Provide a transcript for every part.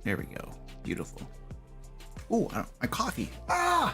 There we go. Beautiful. Oh, my coffee. Ah!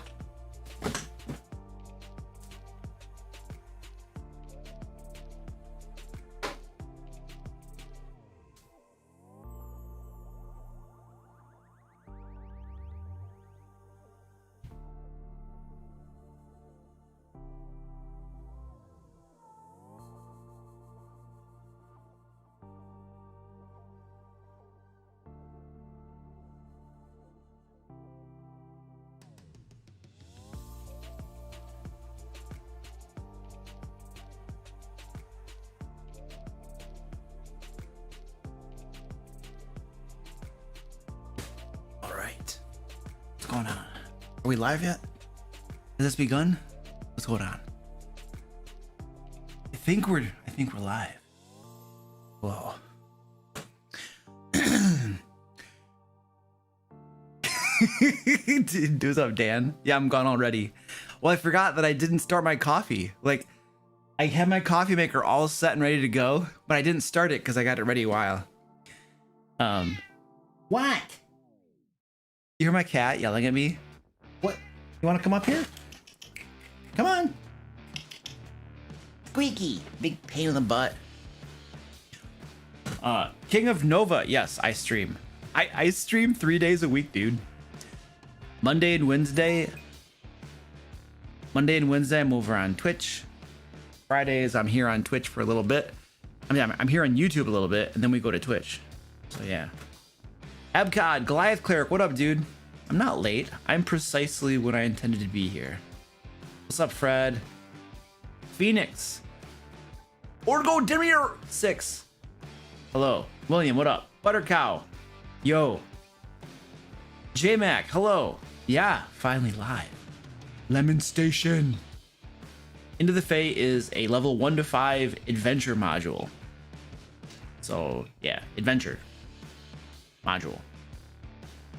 What's going on? Are we live yet? Has this begun? What's going on? I think we're live. Whoa. Dude, what's up, Dan? Yeah, I'm gone already. Well, I forgot that I didn't start my coffee. Like, I had my coffee maker all set and ready to go, but I didn't start it because I got it ready a while. What? You hear my cat yelling at me? What? You want to come up here? Come on. Squeaky. Big pain in the butt. King of Nova. Yes, I stream. I stream 3 days a week, dude. Monday and Wednesday. I'm over on Twitch. Fridays, I'm here on Twitch for a little bit. I mean, I'm here on YouTube a little bit, and then we go to Twitch. So, yeah. Abcod, Goliath Cleric, what up, dude? I'm not late. I'm precisely when I intended to be here. What's up, Fred? Phoenix. Orgo Demir 6. Hello. William, what up? Buttercow. Yo. J-Mac, hello. Yeah, finally live. Lemon Station. Into the Fae is a level 1 to 5 adventure module. So, yeah, adventure module.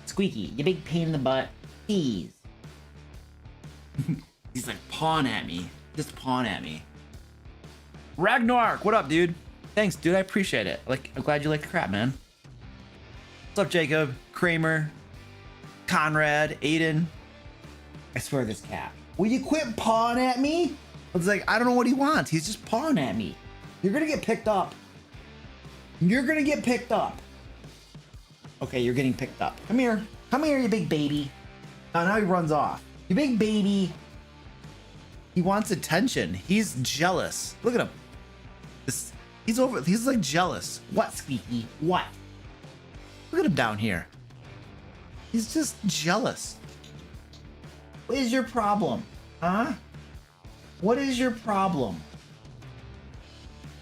Squeaky, you big pain in the butt. Please. He's like pawing at me. Just pawing at me. Ragnarok, what up, dude? Thanks, dude. I appreciate it. Like, I'm glad you like the crap, man. What's up, Jacob? Kramer, Conrad, Aiden. I swear, this cat. Will you quit pawing at me? I was like, I don't know what he wants. He's just pawing at me. You're gonna get picked up. You're gonna get picked up. Okay, you're getting picked up. Come here. Come here, you big baby. Oh, now he runs off. You big baby. He wants attention. He's jealous. Look at him. He's like jealous. What, Squeaky? What? Look at him down here. He's just jealous. What is your problem? Huh? What is your problem?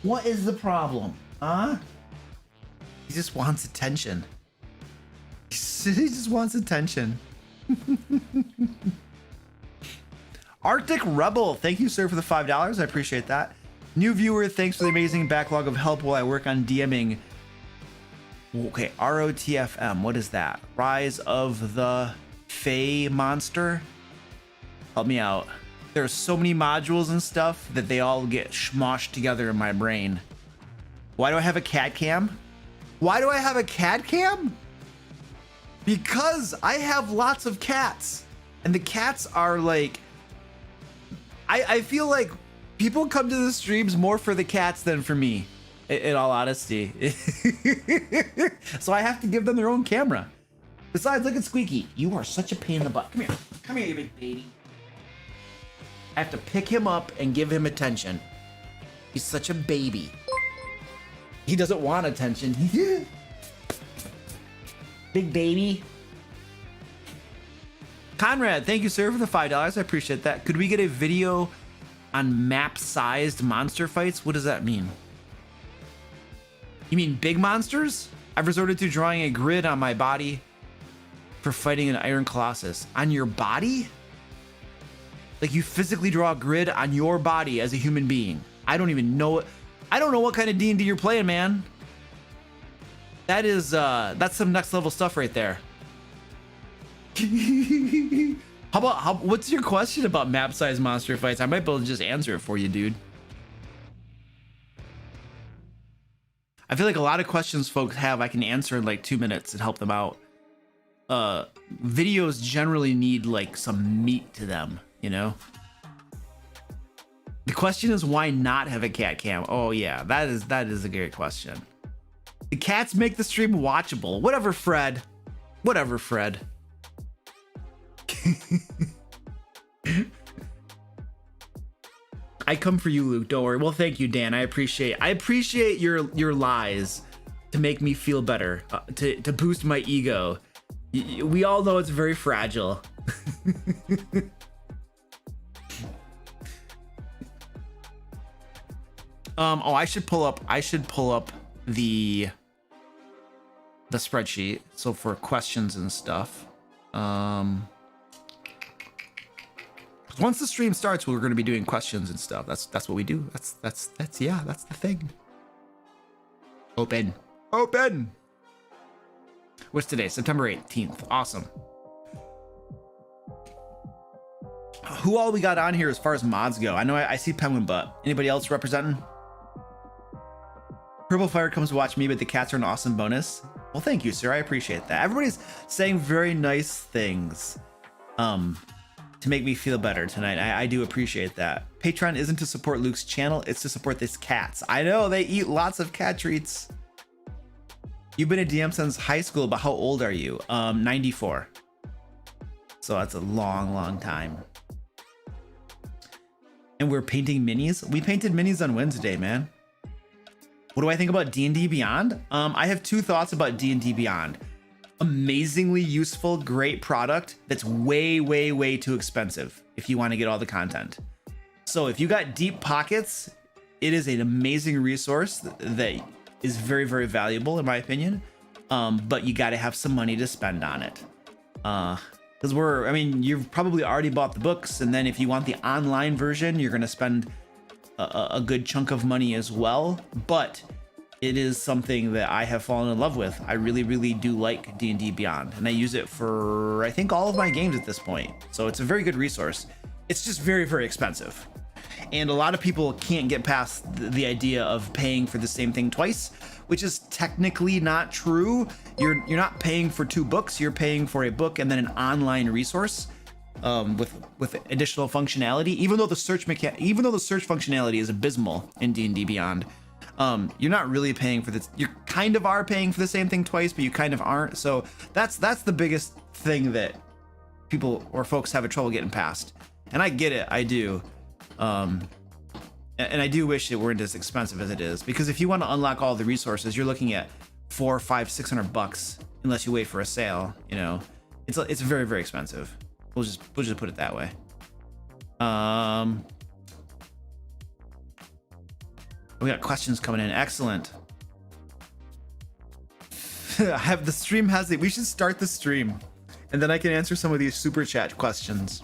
What is the problem? Huh? He just wants attention. He just wants attention. Arctic Rebel, thank you, sir, for the $5. I appreciate that. New viewer, thanks for the amazing backlog of help while I work on DMing. Okay, ROTFM, what is that? Rise of the Fae Monster? Help me out. There's so many modules and stuff that they all get smoshed together in my brain. Why do I have a cat cam? Why do I have a cat cam? Because I have lots of cats. And the cats are like... I feel like people come to the streams more for the cats than for me, in all honesty. So I have to give them their own camera. Besides, look at Squeaky. You are such a pain in the butt. Come here. Come here, you big baby. I have to pick him up and give him attention. He's such a baby. He doesn't want attention. Big baby. Conrad, thank you, sir, for the $5. I appreciate that. Could we get a video on map-sized monster fights? What does that mean? You mean big monsters? I've resorted to drawing a grid on my body for fighting an Iron Colossus. On your body? Like you physically draw a grid on your body as a human being. I don't even know it. I don't know what kind of D&D you're playing, man. That is, that's some next level stuff right there. What's your question about map size monster fights? I might be able to just answer it for you, dude. I feel like a lot of questions folks have, I can answer in like 2 minutes and help them out. videos generally need like some meat to them, you know? The question is, why not have a cat cam? Oh yeah, that is a great question. The cats make the stream watchable. Whatever, Fred. Whatever, Fred. I come for you, Luke. Don't worry. Well, thank you, Dan. I appreciate your lies to make me feel better, to boost my ego. We all know it's very fragile. Oh, I should pull up the spreadsheet. So for questions and stuff. Once the stream starts, we're going to be doing questions and stuff. That's what we do. That's the thing. Open. What's today? September 18th. Awesome. Who all we got on here as far as mods go? I know I see Penguin Butt. Anybody else representing? Purple Fire comes to watch me, but the cats are an awesome bonus. Well, thank you, sir. I appreciate that. Everybody's saying very nice things to make me feel better tonight. I do appreciate that. Patreon isn't to support Luke's channel, it's to support these cats. I know, they eat lots of cat treats. You've been a DM since high school, but how old are you? 94. So that's a long time. And we're painting minis. We painted minis on Wednesday, man. What do I think about D&D Beyond? I have two thoughts about D&D Beyond. Amazingly useful, great product that's way too expensive if you want to get all the content. So if you got deep pockets, it is an amazing resource that is very valuable in my opinion. But you got to have some money to spend on it. Because you've probably already bought the books, and then if you want the online version, you're going to spend a good chunk of money as well. But it is something that I have fallen in love with. I really do like D&D Beyond, and I use it for I think all of my games at this point. So it's a very good resource. It's just very expensive, and a lot of people can't get past the idea of paying for the same thing twice, which is technically not true. You're not paying for two books. You're paying for a book and then an online resource with additional functionality. Even though the search functionality is abysmal in D&D Beyond, you're not really paying for this. You kind of are paying for the same thing twice, but you kind of aren't. So that's the biggest thing that people or folks have trouble getting past. And I get it, I do. And I do wish it weren't as expensive as it is, because if you want to unlock all the resources, you're looking at $400, $500, $600 unless you wait for a sale. You know, it's very expensive. We'll just put it that way. We got questions coming in. Excellent. The stream has it. We should start the stream, and then I can answer some of these super chat questions.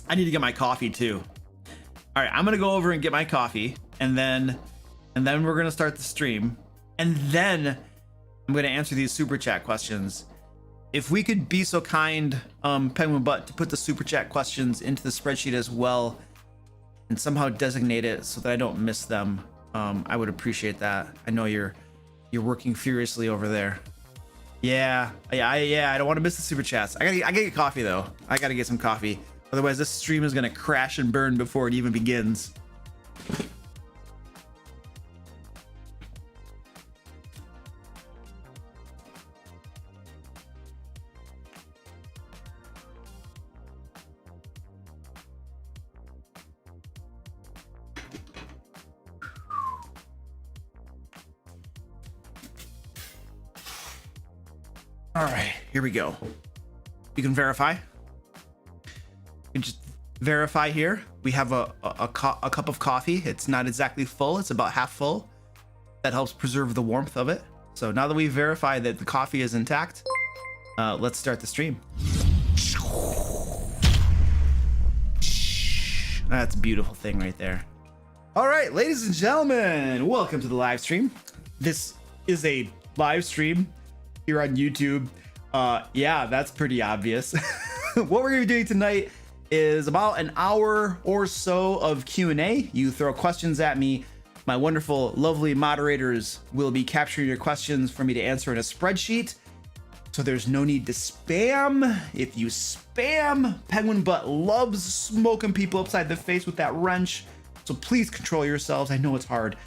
I need to get my coffee too. All right, I'm gonna go over and get my coffee, and then we're gonna start the stream, and then I'm gonna answer these super chat questions. If we could be so kind, Penguin Butt, to put the super chat questions into the spreadsheet as well, and somehow designate it so that I don't miss them, I would appreciate that. I know you're working furiously over there. Yeah. I don't want to miss the super chats. I gotta get coffee though. I gotta get some coffee. Otherwise, this stream is gonna crash and burn before it even begins. All right, here we go. You can verify. You can just verify here. We have a cup of coffee. It's not exactly full. It's about half full. That helps preserve the warmth of it. So now that we've verified that the coffee is intact, let's start the stream. That's a beautiful thing right there. All right, ladies and gentlemen, welcome to the live stream. This is a live stream here on YouTube. Yeah, that's pretty obvious. What we're gonna be doing tonight is about an hour or so of Q&A. You throw questions at me My wonderful, lovely moderators will be capturing your questions for me to answer in a spreadsheet. So there's no need to spam. If you spam, Penguin Butt loves smoking people upside the face with that wrench. So please control yourselves. I know it's hard.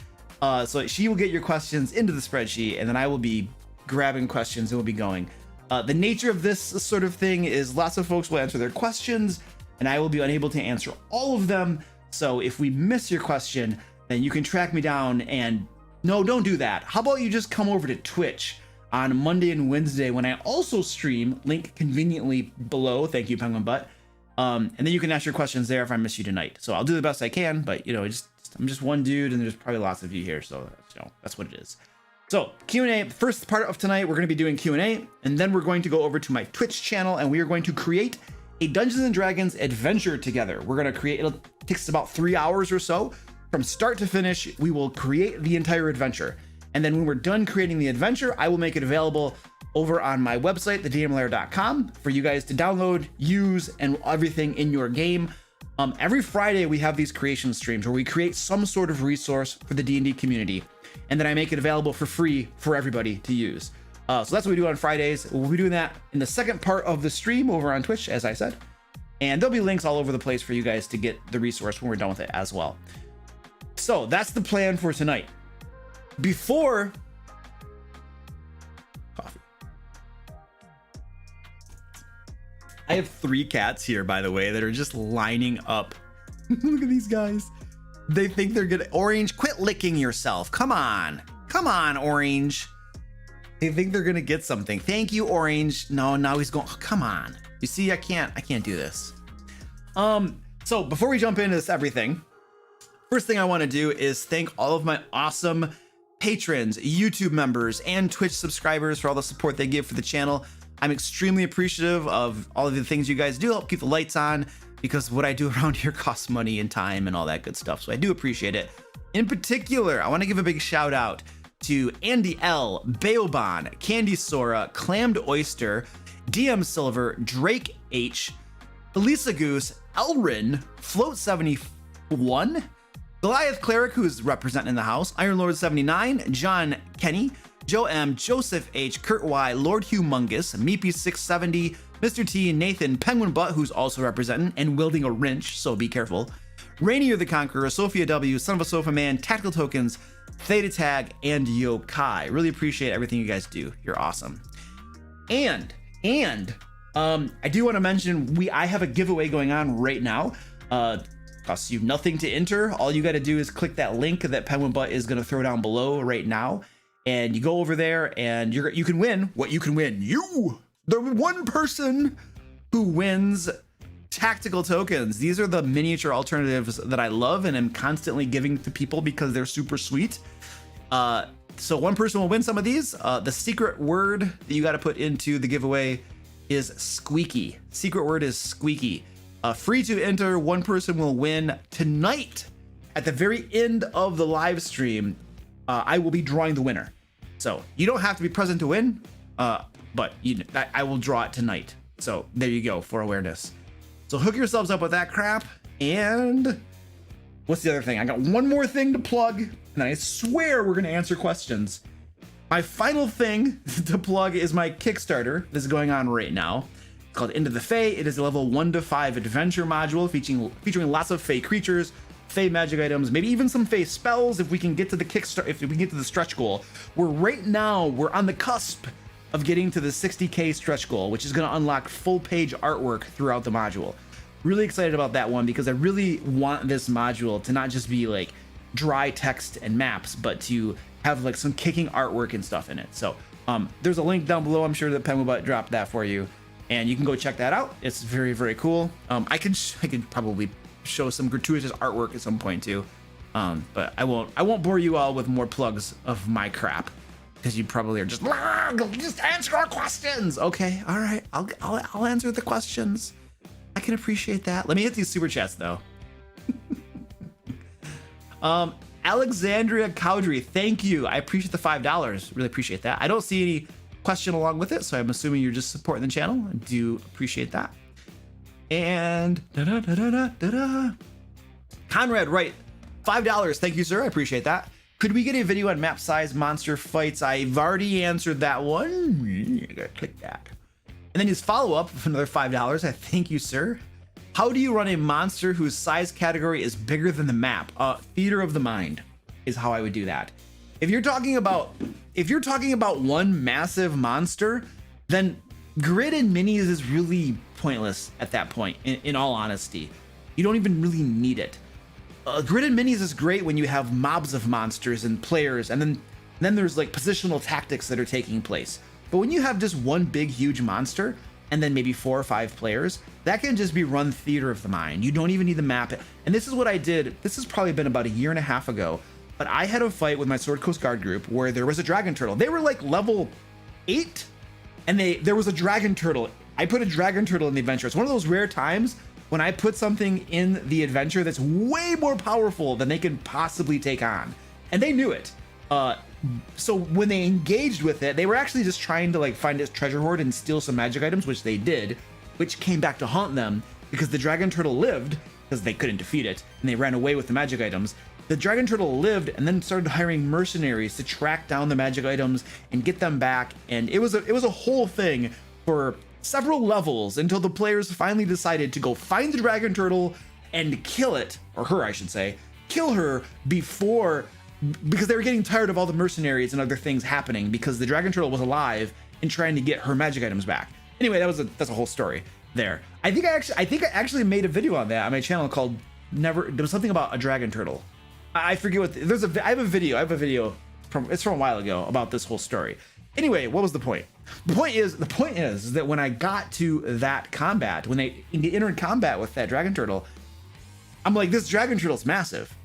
So she will get your questions into the spreadsheet, and then I will be grabbing questions and we'll be going. The nature of this sort of thing is lots of folks will answer their questions, and I will be unable to answer all of them. So if we miss your question, then you can track me down. And no, don't do that. How about you just come over to Twitch on Monday and Wednesday when I also stream, link conveniently below. Thank you, Penguin Butt. And then you can ask your questions there if I miss you tonight. So I'll do the best I can, but you know, I'm just one dude and there's probably lots of you here. So you know, that's what it is. So Q&A, first part of tonight, we're going to be doing Q&A, and then we're going to go over to my Twitch channel and we are going to create a Dungeons and Dragons adventure together. We're going to create, it takes about 3 hours or so. From start to finish, we will create the entire adventure. And then when we're done creating the adventure, I will make it available over on my website, thedmlair.com, for you guys to download, use, and everything in your game. Every Friday, we have these creation streams where we create some sort of resource for the D&D community. And then I make it available for free for everybody to use. So that's what we do on Fridays. We'll be doing that in the second part of the stream over on Twitch, as I said. And there'll be links all over the place for you guys to get the resource when we're done with it as well. So that's the plan for tonight. Before coffee, I have 3 cats here, by the way, that are just lining up. Look at these guys. They think they're good. Orange, quit licking yourself. Come on, Orange. They think they're gonna get something. Thank you, Orange. No, now he's going. Oh, come on. You see, I can't do this. So before we jump into this everything, first thing I want to do is thank all of my awesome patrons, YouTube members, and Twitch subscribers for all the support they give for the channel. I'm extremely appreciative of all of the things you guys do help keep the lights on, because what I do around here costs money and time and all that good stuff. So I do appreciate it. In particular, I want to give a big shout out to Andy L, Beoban, Candy Sora, Clammed Oyster, DM Silver, Drake H, Elisa Goose, Elrin, Float 71, Goliath Cleric, who's representing the house, Iron Lord 79, John Kenny, Joe M, Joseph H, Kurt Y, Lord Humongous, Meepy 670, Mr. T, Nathan, Penguin Butt, who's also representing and wielding a wrench, so be careful, Rainier the Conqueror, Sophia W, Son of a Sofa Man, Tactical Tokens, Theta Tag, and Yokai. Really appreciate everything you guys do. You're awesome. And I do want to mention I have a giveaway going on right now. Costs you nothing to enter. All you got to do is click that link that Penguin Butt is going to throw down below right now, and you go over there and you can win what you can win. The one person who wins tactical tokens. These are the miniature alternatives that I love and am constantly giving to people because they're super sweet. So one person will win some of these. The secret word that you got to put into the giveaway is squeaky. Secret word is squeaky. Free to enter. One person will win tonight. At the very end of the live stream, I will be drawing the winner. So you don't have to be present to win, but I will draw it tonight. So there you go for awareness. So hook yourselves up with that crap. And what's the other thing? I got one more thing to plug, and I swear we're going to answer questions. My final thing to plug is my Kickstarter. This is going on right now. It's called Into the Fae. It is a level 1 to 5 adventure module featuring lots of Fae creatures, Fae magic items, maybe even some Fae spells if we can get to the Kickstarter, if we can get to the stretch goal. We're on the cusp of getting to the 60K stretch goal, which is going to unlock full page artwork throughout the module. Really excited about that one because I really want this module to not just be like dry text and maps, but to have like some kicking artwork and stuff in it. So there's a link down below. I'm sure that Penguin Butt dropped that for you, and you can go check that out. It's very, very cool. I could probably show some gratuitous artwork at some point too, but I won't bore you all with more plugs of my crap, because you probably are just answer our questions. Okay, all right, I'll answer the questions. I can appreciate that. Let me hit these super chats though. Alexandria Cowdery, thank you. I appreciate the $5. Really appreciate that. I don't see any question along with it, so I'm assuming you're just supporting the channel. I do appreciate that. And Conrad Wright $5. Thank you, sir. I appreciate that. Could we get a video on map size monster fights? I've already answered that one. I gotta click that. And then his follow-up for another $5. I thank you, sir. How do you run a monster whose size category is bigger than the map? Theater of the mind is how I would do that. If you're talking about one massive monster, then grid and minis is really pointless at that point. In all honesty, you don't even really need it. Grid and minis is great when you have mobs of monsters and players, and then there's like positional tactics that are taking place. But when you have just one big huge monster and then maybe 4 or 5 players, that can just be run theater of the mind. You don't even need the map. And this is what I did. This has probably been about a year and a half ago, but I had a fight with my Sword Coast Guard group where there was a dragon turtle. They were like level 8, and there was a dragon turtle. I put a dragon turtle in the adventure. It's one of those rare times when I put something in the adventure that's way more powerful than they can possibly take on. And they knew it. So when they engaged with it, they were actually just trying to like find its treasure hoard and steal some magic items, which they did, which came back to haunt them because the dragon turtle lived because they couldn't defeat it and they ran away with the magic items. The dragon turtle lived and then started hiring mercenaries to track down the magic items and get them back. And it was a whole thing for several levels until the players finally decided to go find the dragon turtle and kill it, or her, I should say, kill her because they were getting tired of all the mercenaries and other things happening because the dragon turtle was alive and trying to get her magic items back. Anyway, that's a whole story there. I think I actually made a video on that on my channel called there was something about a dragon turtle. I forget what I have a video from a while ago about this whole story. Anyway, what was the point? The point is that when I got to that combat, when they entered combat with that dragon turtle, I'm like, this dragon turtle's massive.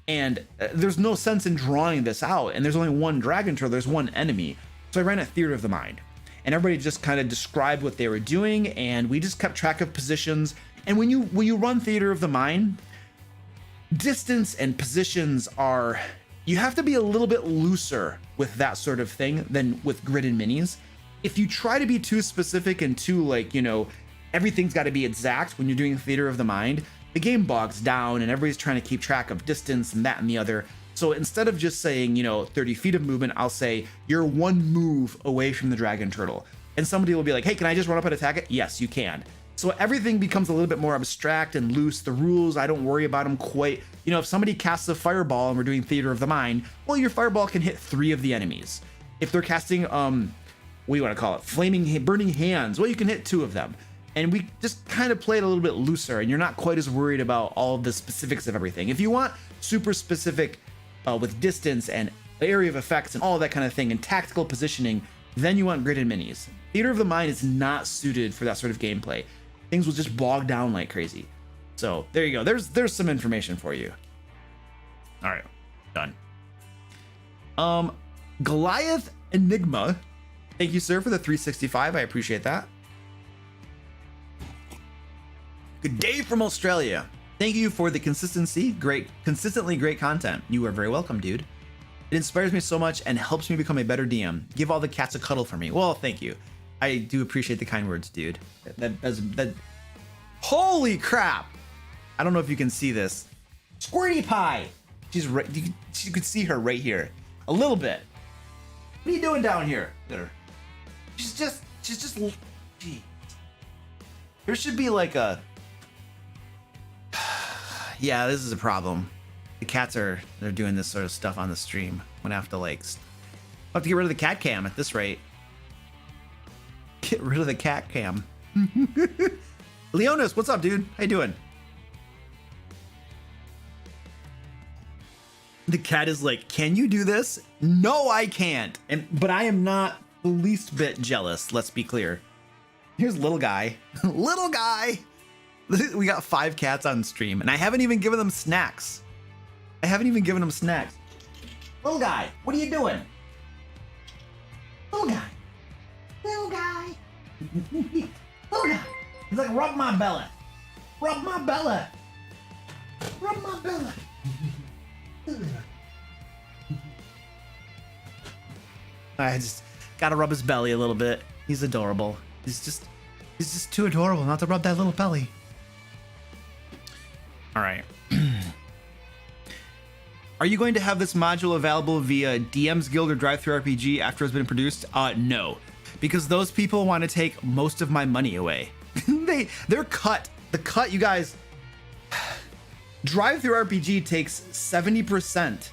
And there's no sense in drawing this out. And there's only one dragon turtle, there's one enemy. So I ran a theater of the mind. And everybody just kind of described what they were doing, and we just kept track of positions. And when you run theater of the mind, distance and positions you have to be a little bit looser with that sort of thing than with grid and minis. If you try to be too specific and too like, everything's got to be exact when you're doing theater of the mind, the game bogs down and everybody's trying to keep track of distance and that and the other. So instead of just saying, 30 feet of movement, I'll say you're one move away from the dragon turtle. And somebody will be like, hey, can I just run up and attack it? Yes, you can. So everything becomes a little bit more abstract and loose. The rules, I don't worry about them quite. If somebody casts a fireball and we're doing theater of the mind, well, your fireball can hit 3 of the enemies. If they're casting, what do you want to call it? Burning hands, well, you can hit 2 of them. And we just kind of play it a little bit looser, and you're not quite as worried about all of the specifics of everything. If you want super specific with distance and area of effects and all that kind of thing and tactical positioning, then you want grid and minis. Theater of the mind is not suited for that sort of gameplay. Things will just bog down like crazy. So there you go. There's some information for you. All right, done. Goliath Enigma. Thank you, sir, for the 365. I appreciate that. Good day from Australia. Thank you for the consistently great content. You are very welcome, dude. It inspires me so much and helps me become a better DM. Give all the cats a cuddle for me. Well, thank you. I do appreciate the kind words, dude. That holy crap! I don't know if you can see this. Squirty Pie. She's right. You could see her right here, a little bit. What are you doing down here? She's just. Gee. There should be like a. Yeah, this is a problem. The cats they're doing this sort of stuff on the stream. I'm gonna have to get rid of the cat cam at this rate. Get rid of the cat cam. Leonis, what's up, dude? How you doing? The cat is like, can you do this? No, I can't. But I am not the least bit jealous. Let's be clear. Here's little guy. Little guy. We got 5 cats on stream, and I haven't even given them snacks. Little guy, what are you doing? Little guy. Little guy. Little guy. He's like, rub my belly. Rub my belly. Rub my belly. I just gotta rub his belly a little bit. He's adorable. He's just too adorable not to rub that little belly. All right. Are you going to have this module available via DM's Guild or Drive-Thru RPG after it's been produced? No, because those people want to take most of my money away. They're cut. The cut, you guys. Drive-Thru RPG takes 70%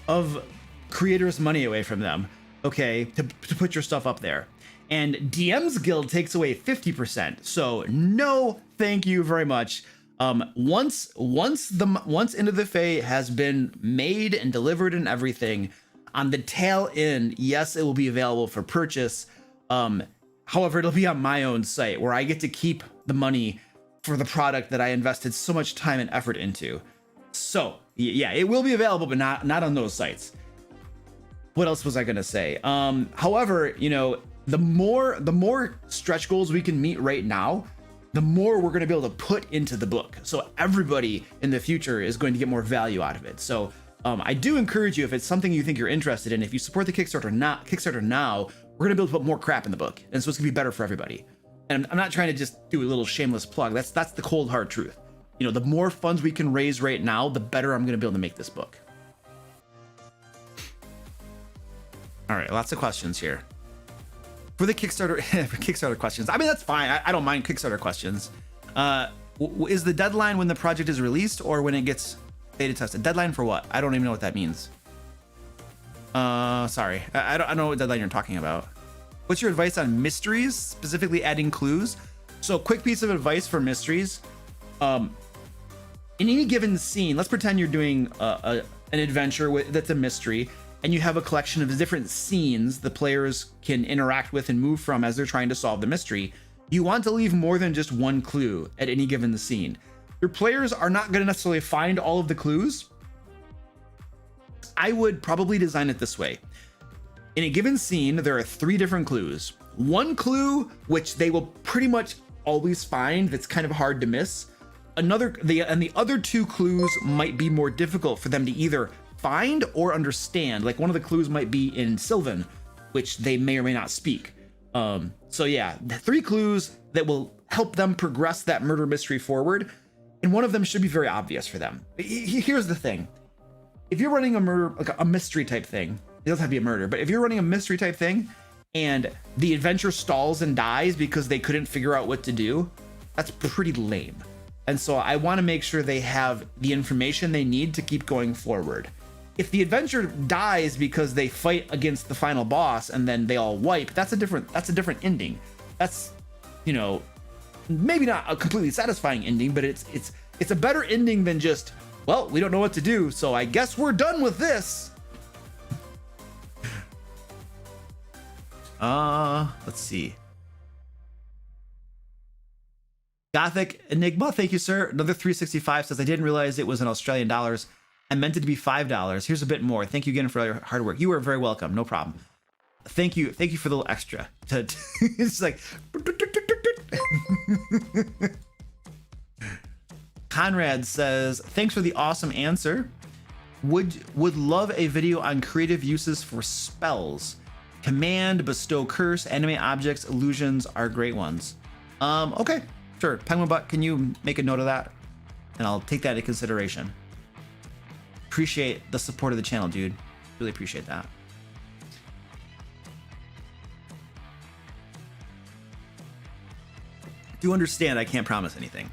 of creators' money away from them, okay, to put your stuff up there. And DM's Guild takes away 50%. So no, thank you very much. Once Into the Fae has been made and delivered and everything, on the tail end, yes, it will be available for purchase. However, it'll be on my own site where I get to keep the money for the product that I invested so much time and effort into. So yeah, it will be available, but not on those sites. What else was I gonna say? However, you know, the more stretch goals we can meet right now, the more we're going to be able to put into the book. So everybody in the future is going to get more value out of it. So I do encourage you, if it's something you think you're interested in, if you support the Kickstarter now, we're going to be able to put more crap in the book. And so it's going to be better for everybody. And I'm not trying to just do a little shameless plug. That's the cold hard truth. You know, the more funds we can raise right now, the better I'm going to be able to make this book. All right, lots of questions here. For the Kickstarter, for Kickstarter questions, I mean, that's fine. I don't mind Kickstarter questions. Is the deadline when the project is released or when it gets beta tested? Deadline for what? I don't even know what that means. Sorry, I don't know what deadline you're talking about. What's your advice on mysteries, specifically adding clues? So, quick piece of advice for mysteries. In any given scene, let's pretend you're doing an adventure that's a mystery, and you have a collection of different scenes the players can interact with and move from as they're trying to solve the mystery. You want to leave more than just one clue at any given scene. Your players are not going to necessarily find all of the clues. I would probably design it this way. In a given scene, there are 3 different clues. One clue, which they will pretty much always find, that's kind of hard to miss. And the other 2 clues might be more difficult for them to either find or understand. Like one of the clues might be in Sylvan, which they may or may not speak. So yeah, the 3 clues that will help them progress that murder mystery forward, and one of them should be very obvious for them. Here's the thing. If you're running a murder, like a mystery type thing, it doesn't have to be a murder, but if you're running a mystery type thing and the adventure stalls and dies because they couldn't figure out what to do, that's pretty lame. And so I want to make sure they have the information they need to keep going forward. If the adventure dies because they fight against the final boss and then they all wipe, that's a different ending. That's, you know, maybe not a completely satisfying ending, but it's a better ending than just, well, we don't know what to do, so I guess we're done with this. Let's see. Gothic Enigma, thank you, sir. Another 365 says, I didn't realize it was in Australian dollars. I meant it to be $5. Here's a bit more. Thank you again for all your hard work. You are very welcome. No problem. Thank you for the little extra. It's like Conrad says, thanks for the awesome answer. Would love a video on creative uses for spells. Command, bestow, curse, animate objects, illusions are great ones. Okay, sure. Penguin Butt, can you make a note of that? And I'll take that into consideration. Appreciate the support of the channel, dude. Really appreciate that. Do understand I can't promise anything.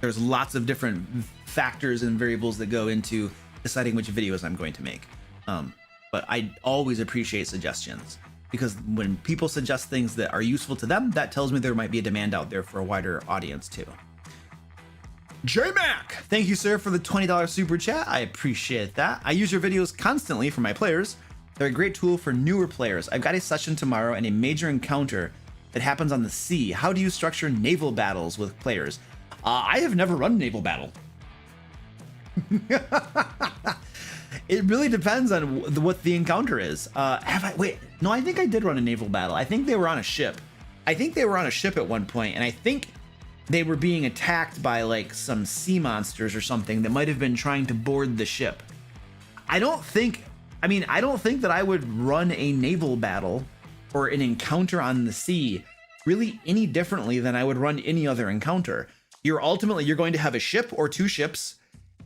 There's lots of different factors and variables that go into deciding which videos I'm going to make. But I always appreciate suggestions, because when people suggest things that are useful to them, that tells me there might be a demand out there for a wider audience too. J-Mac, thank you, sir, for the $20 super chat. I appreciate that. I use your videos constantly for my players. They're a great tool for newer players. I've got a session tomorrow and a major encounter that happens on the sea. How do you structure naval battles with players? I have never run a naval battle. It really depends on what the encounter is. Wait, no, I think I did run a naval battle. I think they were on a ship. At one point, and I think they were being attacked by like some sea monsters or something that might have been trying to board the ship. I don't think that I would run a naval battle or an encounter on the sea really any differently than I would run any other encounter. You're going to have a ship or 2 ships,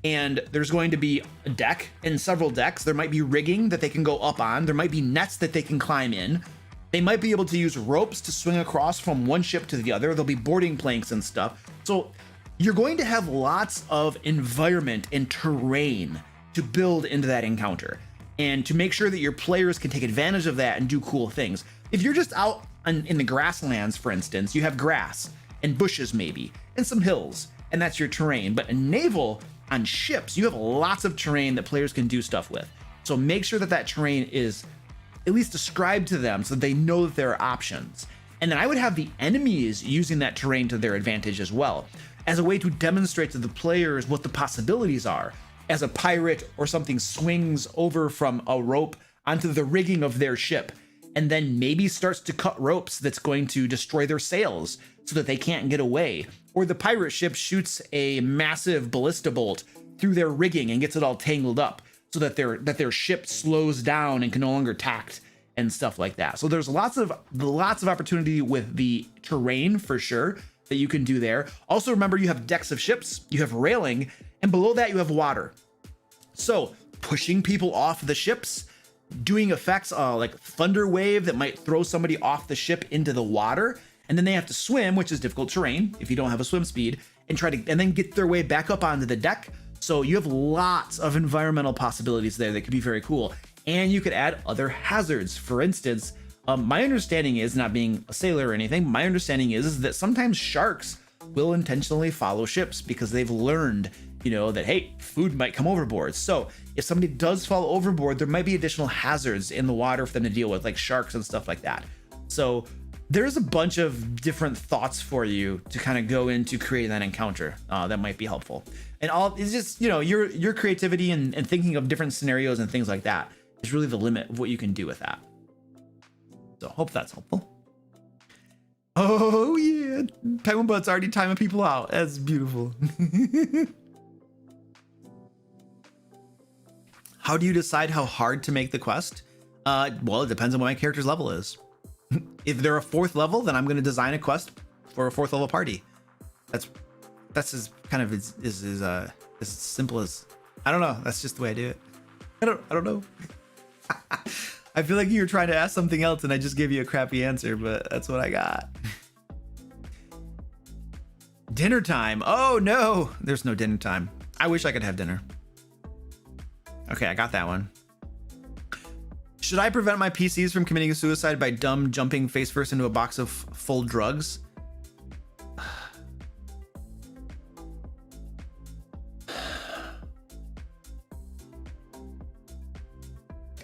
and there's going to be a deck and several decks. There might be rigging that they can go up on. There might be nets that they can climb in. They might be able to use ropes to swing across from one ship to the other. There'll be boarding planks and stuff. So you're going to have lots of environment and terrain to build into that encounter, and to make sure that your players can take advantage of that and do cool things. If you're just out in the grasslands, for instance, you have grass and bushes maybe, and some hills, and that's your terrain. But in naval, on ships, you have lots of terrain that players can do stuff with. So make sure that that terrain is at least described to them so that they know that there are options. And then I would have the enemies using that terrain to their advantage as well, as a way to demonstrate to the players what the possibilities are. As a pirate or something swings over from a rope onto the rigging of their ship, and then maybe starts to cut ropes that's going to destroy their sails so that they can't get away. Or the pirate ship shoots a massive ballista bolt through their rigging and gets it all tangled up so that their ship slows down and can no longer tact and stuff like that. So there's lots of opportunity with the terrain for sure that you can do there. Also remember, you have decks of ships, you have railing, and below that you have water. So pushing people off the ships, doing effects like thunder wave that might throw somebody off the ship into the water, and then they have to swim, which is difficult terrain if you don't have a swim speed, and then get their way back up onto the deck. So you have lots of environmental possibilities there that could be very cool. And you could add other hazards. For instance, my understanding is, not being a sailor or anything, my understanding is that sometimes sharks will intentionally follow ships because they've learned, that, hey, food might come overboard. So if somebody does fall overboard, there might be additional hazards in the water for them to deal with, like sharks and stuff like that. So there's a bunch of different thoughts for you to kind of go into creating that encounter that might be helpful. And all is just, your creativity and thinking of different scenarios and things like that is really the limit of what you can do with that. So hope that's helpful. Oh yeah, Penguin Butt's already timing people out. That's beautiful. How do you decide how hard to make the quest? Well, it depends on what my character's level is. If they're a 4th level, then I'm going to design a quest for a 4th level party. That's as kind of as simple as, I don't know. That's just the way I do it. I don't know. I feel like you were trying to ask something else and I just gave you a crappy answer, but that's what I got. Dinner time. Oh no, there's no dinner time. I wish I could have dinner. Okay, I got that one. Should I prevent my PCs from committing suicide by dumb jumping face first into a box of full drugs?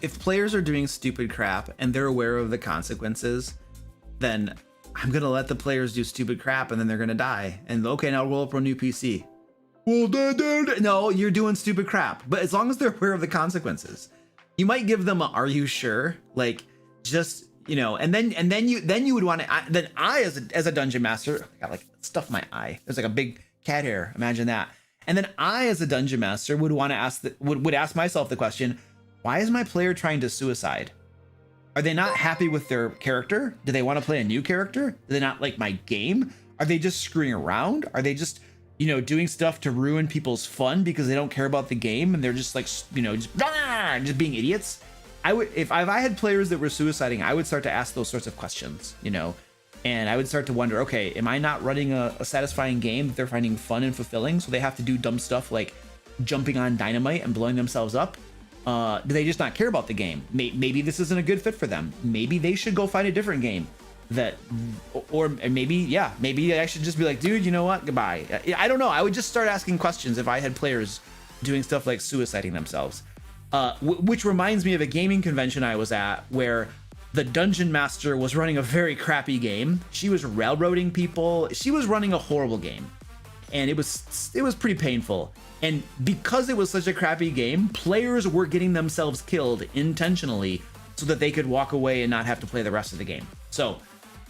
If players are doing stupid crap and they're aware of the consequences, then I'm gonna let the players do stupid crap and then they're gonna die. And okay, now roll up a new PC. Well, no, you're doing stupid crap. But as long as they're aware of the consequences, you might give them a, are you sure? Like, just, and then you would want to, then I as a dungeon master, I got like stuff in my eye. There's like a big cat hair. Imagine that. And then I as a dungeon master would want to ask would ask myself the question, why is my player trying to suicide? Are they not happy with their character? Do they want to play a new character? Do they not like my game? Are they just screwing around? Are they just, doing stuff to ruin people's fun because they don't care about the game and they're just like, just being idiots? If I had players that were suiciding, I would start to ask those sorts of questions, and I would start to wonder, okay, am I not running a satisfying game that they're finding fun and fulfilling? So they have to do dumb stuff like jumping on dynamite and blowing themselves up. Do they just not care about the game? Maybe this isn't a good fit for them. Maybe they should go find a different game or maybe I should just be like, dude, you know what? Goodbye. I don't know. I would just start asking questions if I had players doing stuff like suiciding themselves. Which reminds me of a gaming convention I was at where the dungeon master was running a very crappy game. She was railroading people. She was running a horrible game. And it was pretty painful. And because it was such a crappy game, players were getting themselves killed intentionally so that they could walk away and not have to play the rest of the game. So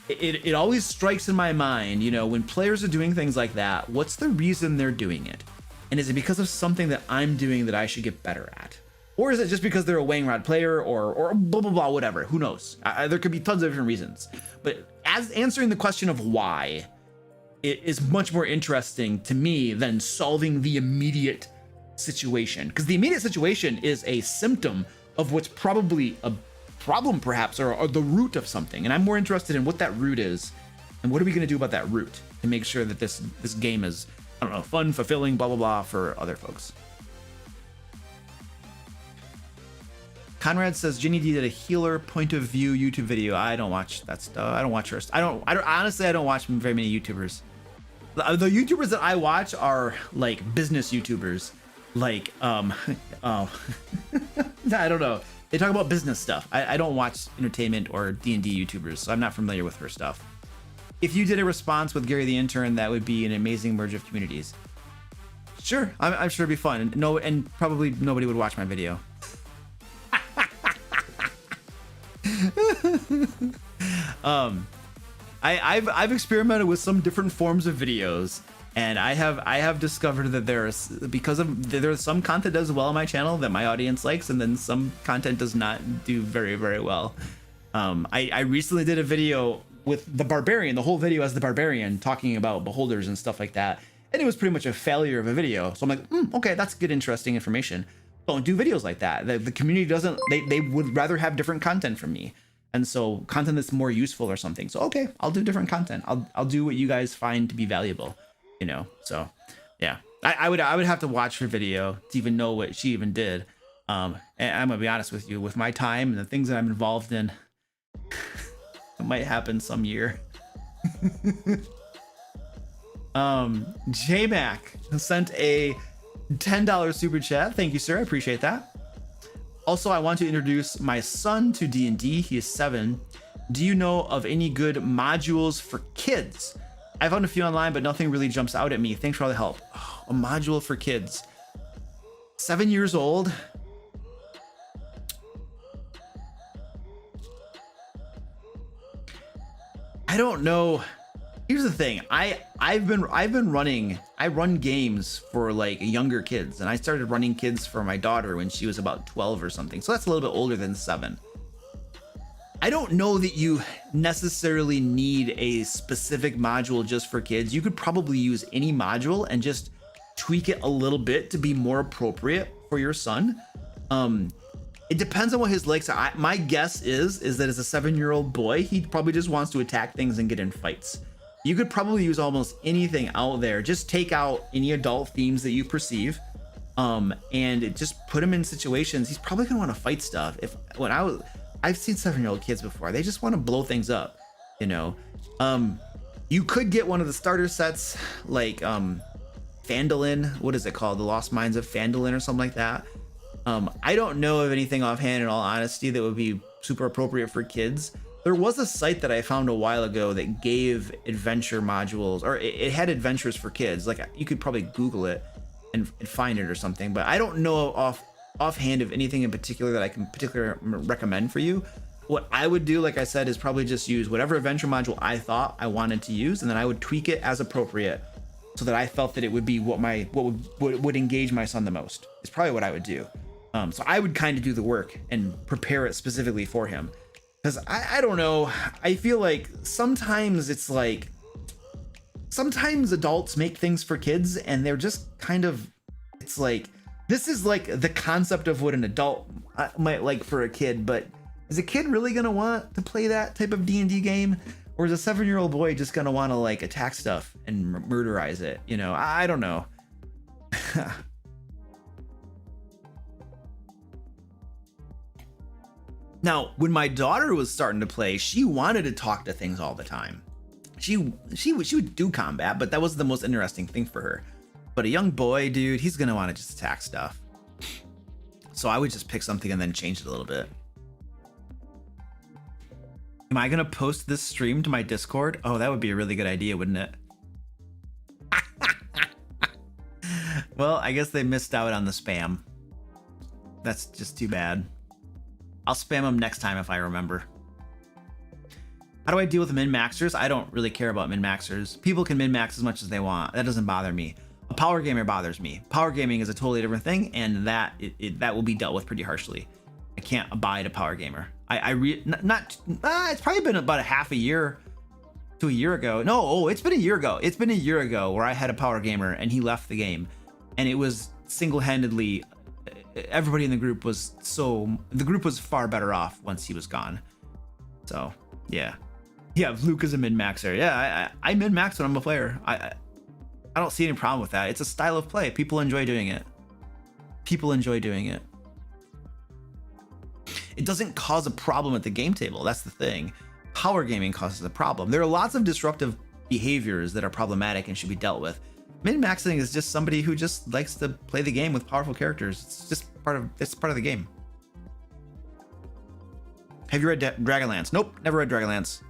it always strikes in my mind, when players are doing things like that, what's the reason they're doing it? And is it because of something that I'm doing that I should get better at? Or is it just because they're a Wang Rod player or blah, blah, blah, whatever? Who knows? There could be tons of different reasons. But as answering the question of why, it is much more interesting to me than solving the immediate situation, because the immediate situation is a symptom of what's probably a problem, perhaps, or the root of something. And I'm more interested in what that root is and what are we going to do about that root to make sure that this game is, I don't know, fun, fulfilling, blah, blah, blah for other folks. Conrad says Ginny D did a healer point of view YouTube video. I don't watch that stuff. I don't watch her. I don't honestly, I don't watch very many YouTubers. The YouTubers that I watch are like business YouTubers. Like, I don't know. They talk about business stuff. I don't watch entertainment or D&D YouTubers, so I'm not familiar with her stuff. If you did a response with Gary the Intern, that would be an amazing merge of communities. Sure, I'm sure it'd be fun. No, and probably nobody would watch my video. I've experimented with some different forms of videos, and I have discovered that there's some content that does well on my channel that my audience likes, and then some content does not do very, very well. I recently did a video with the Barbarian, the whole video as the Barbarian, talking about beholders and stuff like that, and it was pretty much a failure of a video. So I'm like, okay, that's good, interesting information. Don't do videos like that. The community doesn't, they would rather have different content from me. And so content that's more useful or something. So, okay, I'll do different content. I'll do what you guys find to be valuable, you know? So yeah, I would have to watch her video to even know what she even did. And I'm gonna be honest with you, with my time and the things that I'm involved in, it might happen some year. J-Mac sent a $10 super chat. Thank you, sir. I appreciate that. Also, I want to introduce my son to D&D. He is 7. Do you know of any good modules for kids? I found a few online, but nothing really jumps out at me. Thanks for all the help. Oh, a module for kids. 7 years old. I don't know. Here's the thing. I run games for like younger kids, and I started running kids for my daughter when she was about 12 or something. So that's a little bit older than 7. I don't know that you necessarily need a specific module just for kids. You could probably use any module and just tweak it a little bit to be more appropriate for your son. It depends on what his likes are. My guess is that as a 7-year-old boy, he probably just wants to attack things and get in fights. You could probably use almost anything out there. Just take out any adult themes that you perceive, and just put him in situations. He's probably gonna want to fight stuff. I've seen 7-year-old kids before. They just want to blow things up, you know. You could get one of the starter sets, like Phandalin. What is it called? The Lost Minds of Phandalin or something like that. I don't know of anything offhand, in all honesty, that would be super appropriate for kids. There was a site that I found a while ago that gave adventure modules, or it had adventures for kids. Like, you could probably Google it and find it or something, but I don't know offhand of anything in particular that I can particularly recommend for you. What I would do, like I said, is probably just use whatever adventure module I thought I wanted to use, and then I would tweak it as appropriate so that I felt that it would be what would engage my son the most. Is probably what I would do. So I would kind of do the work and prepare it specifically for him. Because I don't know, I feel like sometimes it's like, sometimes adults make things for kids and they're just kind of, it's like, this is like the concept of what an adult might like for a kid, but is a kid really gonna want to play that type of D&D game? Or is a 7-year-old boy just gonna want to like attack stuff and murderize it? You know, I don't know. Now, when my daughter was starting to play, she wanted to talk to things all the time. She would do combat, but that was the most interesting thing for her. But a young boy, dude, he's gonna want to just attack stuff. So I would just pick something and then change it a little bit. Am I gonna post this stream to my Discord? Oh, that would be a really good idea, wouldn't it? Well, I guess they missed out on the spam. That's just too bad. I'll spam them next time if I remember. How do I deal with min-maxers? I don't really care about min-maxers. People can min-max as much as they want. That doesn't bother me. A power gamer bothers me. Power gaming is a totally different thing, and that will be dealt with pretty harshly. I can't abide a power gamer. It's probably been about a half a year to a year ago. No, it's been a year ago. It's been a year ago where I had a power gamer and he left the game, and it was single-handedly, everybody in the group was far better off once he was gone. So yeah, Luke is a min-maxer. Yeah, I min-max when I'm a player. I don't see any problem with that. It's a style of play. People enjoy doing it. It doesn't cause a problem at the game table. That's the thing. Power gaming causes a problem. There are lots of disruptive behaviors that are problematic and should be dealt with. Min-maxing is just somebody who just likes to play the game with powerful characters. It's just part of the game. Have you read Dragonlance? Nope, never read Dragonlance.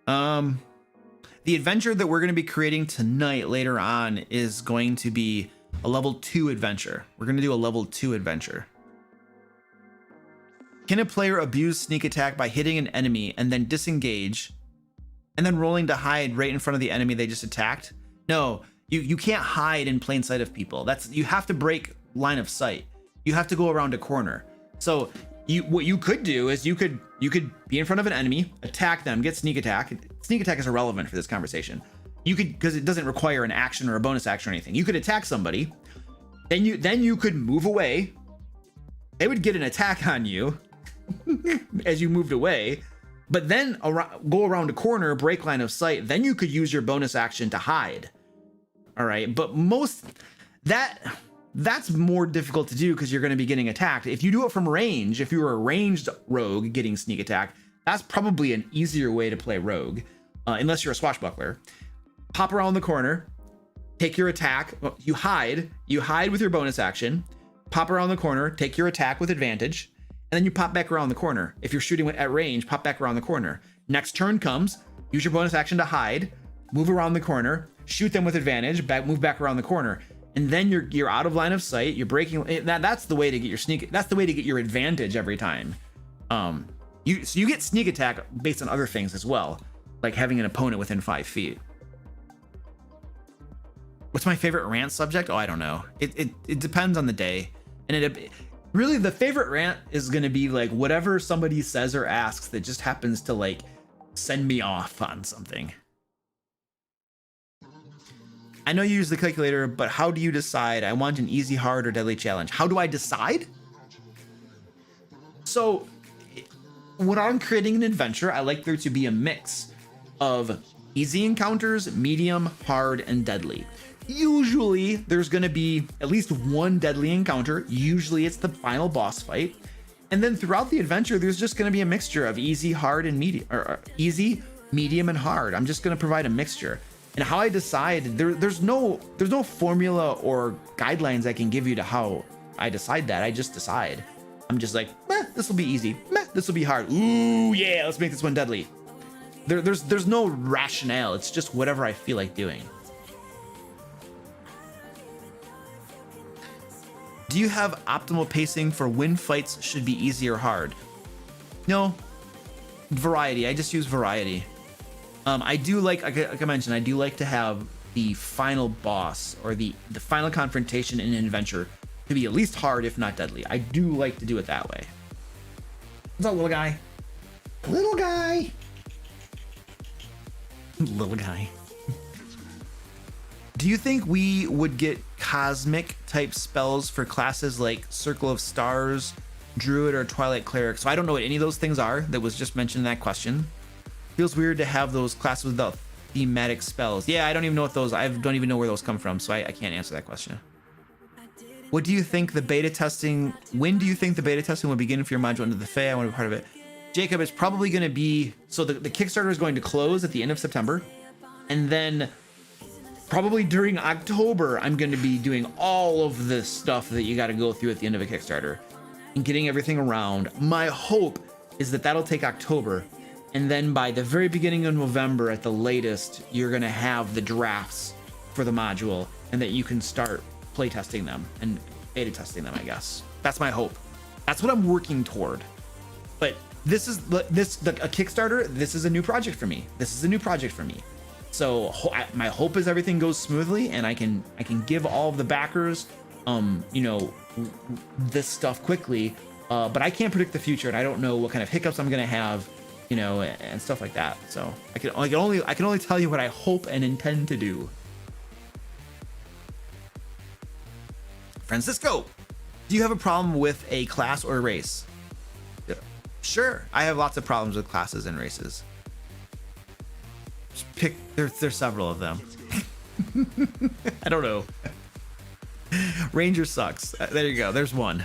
The adventure that we're going to be creating tonight later on is going to be a level 2 adventure. We're going to do a level 2 adventure. Can a player abuse sneak attack by hitting an enemy and then disengage and then rolling to hide right in front of the enemy they just attacked? No, you can't hide in plain sight of people. You have to break line of sight. You have to go around a corner. So what you could do is you could be in front of an enemy, attack them, get sneak attack. Sneak attack is irrelevant for this conversation. You could, because it doesn't require an action or a bonus action or anything. You could attack somebody, then you could move away. They would get an attack on you as you moved away, but then go around a corner, break line of sight. Then you could use your bonus action to hide. All right, but that's more difficult to do because you're going to be getting attacked. If you do it from range, if you were a ranged rogue getting sneak attack, that's probably an easier way to play rogue, unless you're a swashbuckler. Pop around the corner, take your attack. You hide with your bonus action. Pop around the corner, take your attack with advantage, and then you pop back around the corner. If you're shooting at range, pop back around the corner. Next turn comes, use your bonus action to hide, move around the corner, shoot them with advantage, move back around the corner. And then you're out of line of sight. You're breaking. That's the way to get your sneak. That's the way to get your advantage every time. So you get sneak attack based on other things as well, like having an opponent within 5 feet. What's my favorite rant subject? Oh, I don't know. It depends on the day, and really the favorite rant is going to be like whatever somebody says or asks that just happens to like send me off on something. I know you use the calculator, but how do you decide? I want an easy, hard, or deadly challenge. How do I decide? So when I'm creating an adventure, I like there to be a mix of easy encounters, medium, hard, and deadly. Usually there's going to be at least one deadly encounter. Usually it's the final boss fight. And then throughout the adventure, there's just going to be a mixture of easy, hard, and medium, or easy, medium, and hard. I'm just going to provide a mixture. And how I decide, there's no formula or guidelines I can give you to how I decide that. I just decide. I'm just like, this will be easy. This will be hard. Ooh, yeah, let's make this one deadly. There's no rationale. It's just whatever I feel like doing. Do you have optimal pacing for when fights should be easy or hard? No. Variety. I just use variety. I do like I mentioned, I do like to have the final boss or the final confrontation in an adventure to be at least hard, if not deadly. I do like to do it that way. What's up, little guy? Little guy. Little guy. Do you think we would get cosmic type spells for classes like Circle of Stars, Druid, or Twilight Cleric? So I don't know what any of those things are that was just mentioned in that question. Feels weird to have those classes without thematic spells. Yeah, I don't even know what those, I don't even know where those come from, so I can't answer that question. What do you think the beta testing, when do you think the beta testing will begin for your module into the Fae? I want to be part of it. Jacob, it's probably going to be, so the Kickstarter is going to close at the end of September, and then probably during October, I'm going to be doing all of this stuff that you got to go through at the end of a Kickstarter and getting everything around. My hope is that that'll take October. And then by the very beginning of November at the latest, you're going to have the drafts for the module and that you can start playtesting them and beta testing them, I guess. That's my hope. That's what I'm working toward. But a Kickstarter, this is a new project for me. So my hope is everything goes smoothly and I can give all of the backers, this stuff quickly. But I can't predict the future and I don't know what kind of hiccups I'm going to have, and stuff like that. So I can only tell you what I hope and intend to do. Francisco, do you have a problem with a class or a race? Sure, I have lots of problems with classes and races. Just pick, there's several of them. I don't know. Ranger sucks. There you go. There's one.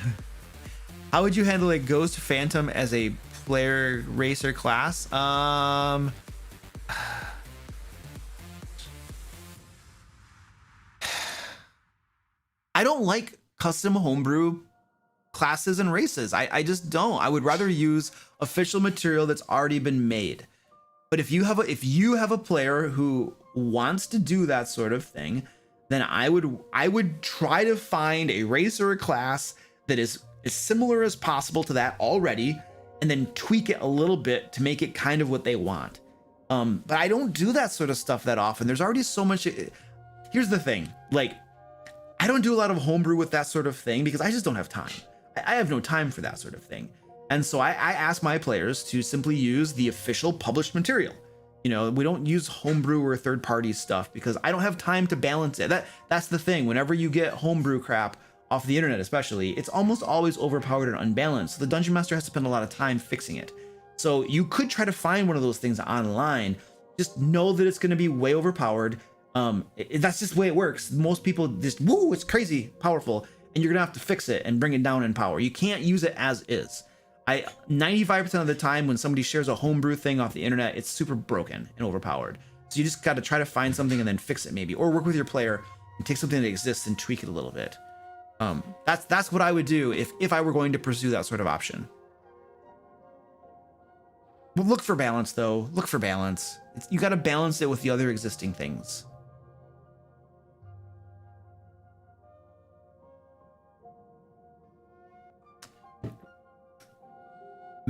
How would you handle a Ghost Phantom as a player racer class? I don't like custom homebrew classes and races. I just don't. I would rather use official material that's already been made. But if you have a player who wants to do that sort of thing, then I would try to find a race or a class that is as similar as possible to that already, and then tweak it a little bit to make it kind of what they want. But I don't do that sort of stuff that often. There's already so much. Here's the thing, like, I don't do a lot of homebrew with that sort of thing because I just don't have time. I have no time for that sort of thing. And so I ask my players to simply use the official published material. You know, we don't use homebrew or third-party stuff because I don't have time to balance it. That's the thing. Whenever you get homebrew crap off the internet, especially, it's almost always overpowered and unbalanced. So the Dungeon Master has to spend a lot of time fixing it. So you could try to find one of those things online. Just know that it's going to be way overpowered. That's just the way it works. Most people just, woo, it's crazy powerful, and you're gonna have to fix it and bring it down in power. You can't use it as is. 95% of the time when somebody shares a homebrew thing off the internet, it's super broken and overpowered. So you just got to try to find something and then fix it maybe, or work with your player and take something that exists and tweak it a little bit. That's what I would do if I were going to pursue that sort of option. Well, look for balance though. Look for balance. You got to balance it with the other existing things.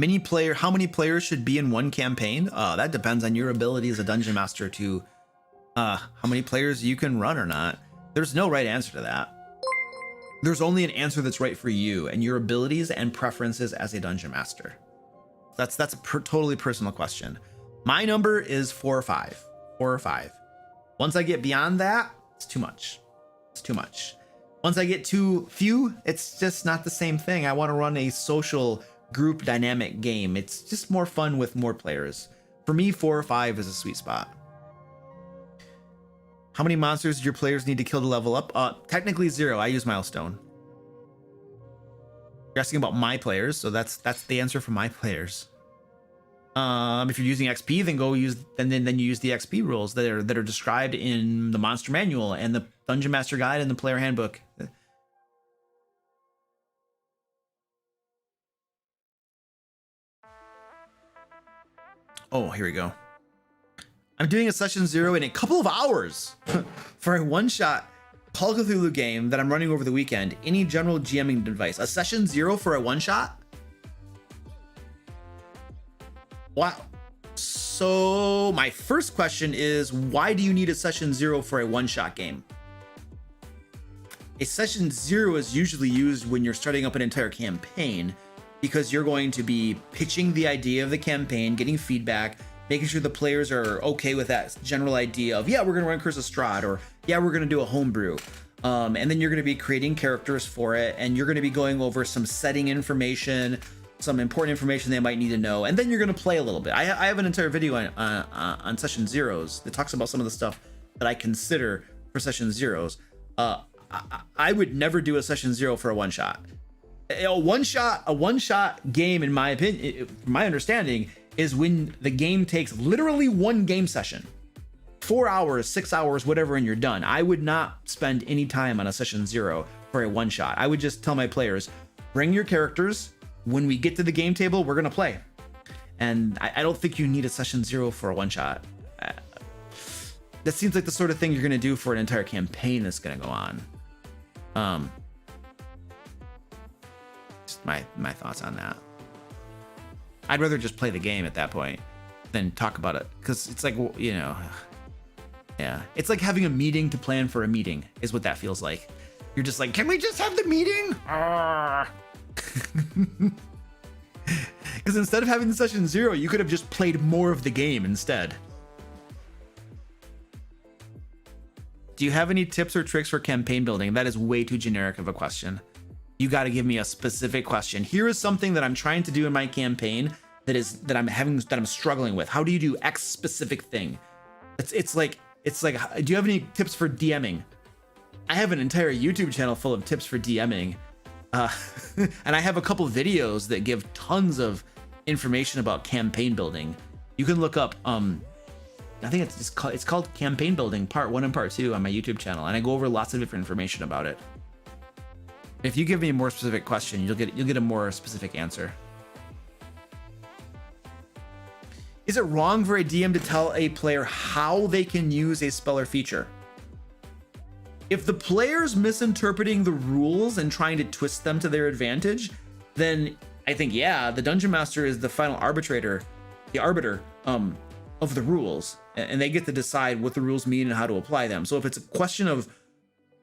How many players should be in one campaign? That depends on your ability as a dungeon master to how many players you can run or not. There's no right answer to that. There's only an answer that's right for you and your abilities and preferences as a dungeon master. That's a totally personal question. My number is 4 or 5. 4 or 5. Once I get beyond that, it's too much. It's too much. Once I get too few, it's just not the same thing. I want to run a social group dynamic game. It's just more fun with more players. For me, 4 or 5 is a sweet spot. How many monsters do your players need to kill to level up? Technically 0. I use milestone. You're asking about my players, so that's the answer for my players. If you're using XP, then go use then you use the XP rules that are described in the monster manual and the Dungeon Master Guide and the player handbook. Oh, here we go. I'm doing a session 0 in a couple of hours for a one-shot Call of Cthulhu game that I'm running over the weekend. Any general GMing advice? A session 0 for a one-shot? Wow. So my first question is, why do you need a session 0 for a one-shot game? A session 0 is usually used when you're starting up an entire campaign, because you're going to be pitching the idea of the campaign, getting feedback, making sure the players are okay with that general idea of, yeah, we're going to run Curse of Strahd, or yeah, we're going to do a homebrew. And then you're going to be creating characters for it, and you're going to be going over some setting information, some important information they might need to know, and then you're going to play a little bit. I have an entire video on session 0s that talks about some of the stuff that I consider for session 0s. I would never do a session 0 for a one-shot. A one-shot game, in my opinion, from my understanding, is when the game takes literally one game session, 4 hours, 6 hours, whatever, and you're done. I would not spend any time on a session 0 for a one-shot. I would just tell my players, bring your characters. When we get to the game table, we're gonna play. And I don't think you need a session 0 for a one-shot. That seems like the sort of thing you're gonna do for an entire campaign that's gonna go on. Just my thoughts on that. I'd rather just play the game at that point than talk about it, because it's like, you know, yeah, it's like having a meeting to plan for a meeting is what that feels like. You're just like, can we just have the meeting? Because instead of having the session 0, you could have just played more of the game instead. Do you have any tips or tricks for campaign building? That is way too generic of a question. You got to give me a specific question. Here is something that I'm trying to do in my campaign that I'm struggling with. How do you do X specific thing? It's like, do you have any tips for DMing? I have an entire YouTube channel full of tips for DMing. And I have a couple videos that give tons of information about campaign building. You can look up, I think it's called Campaign Building Part 1 and Part 2 on my YouTube channel, and I go over lots of different information about it. If you give me a more specific question, you'll get a more specific answer. Is it wrong for a DM to tell a player how they can use a spell or feature? If the player's misinterpreting the rules and trying to twist them to their advantage, then I think, yeah, the Dungeon Master is the final arbiter of the rules, and they get to decide what the rules mean and how to apply them. So if it's a question of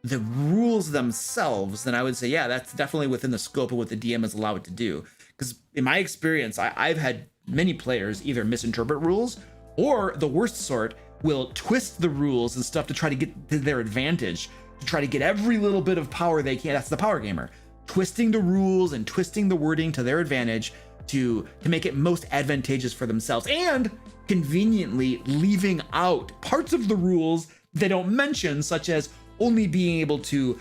the rules themselves, then I would say, yeah, that's definitely within the scope of what the DM is allowed to do. Because in my experience, I've had many players either misinterpret rules, or the worst sort will twist the rules and stuff to try to get to their advantage, to try to get every little bit of power they can. That's the power gamer, twisting the rules and twisting the wording to their advantage to make it most advantageous for themselves, and conveniently leaving out parts of the rules they don't mention, such as only being able to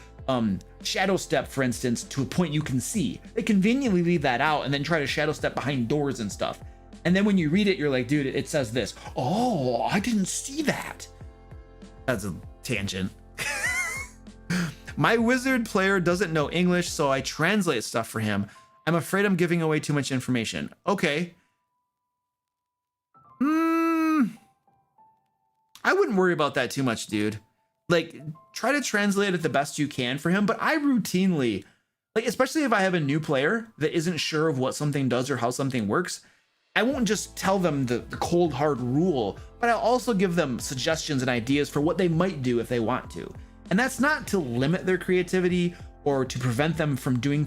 shadow step, for instance, to a point you can see. They conveniently leave that out and then try to shadow step behind doors and stuff. And then when you read it, you're like, dude, it says this. Oh, I didn't see that. That's a tangent. My wizard player doesn't know English, so I translate stuff for him. I'm afraid I'm giving away too much information. Okay. I wouldn't worry about that too much, dude. Like, try to translate it the best you can for him, but I routinely, like, especially if I have a new player that isn't sure of what something does or how something works, I won't just tell them the cold hard rule, but I'll also give them suggestions and ideas for what they might do if they want to. And that's not to limit their creativity or to prevent them from doing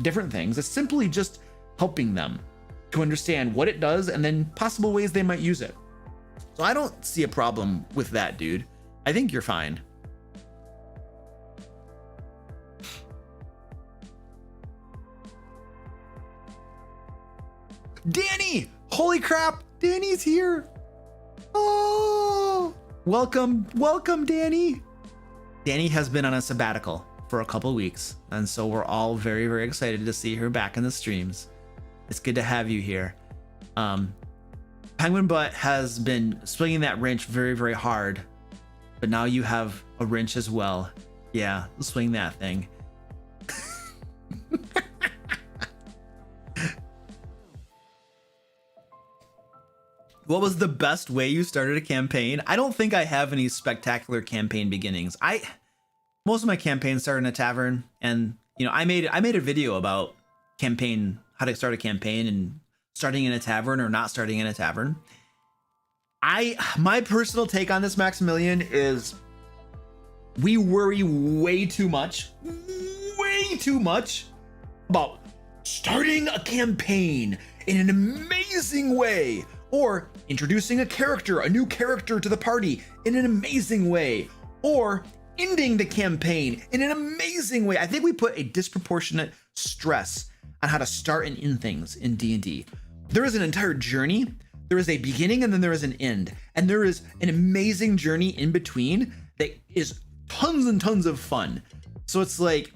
different things. It's simply just helping them to understand what it does and then possible ways they might use it. So I don't see a problem with that, dude. I think you're fine. Danny! Holy crap! Danny's here! Oh! Welcome, Danny! Danny has been on a sabbatical for a couple weeks, and so we're all very, very excited to see her back in the streams. It's good to have you here. Penguin Butt has been swinging that wrench very, very hard, but now you have a wrench as well. Yeah, swing that thing. What was the best way you started a campaign? I don't think I have any spectacular campaign beginnings. Most of my campaigns started in a tavern, and I made a video about how to start a campaign and starting in a tavern or not starting in a tavern. My personal take on this, Maximilian, is we worry way too much about starting a campaign in an amazing way, or introducing a new character to the party in an amazing way, or ending the campaign in an amazing way. I think we put a disproportionate stress on how to start and end things in D&D. There is an entire journey, there is a beginning, and then there is an end. And there is an amazing journey in between that is tons and tons of fun. So it's like,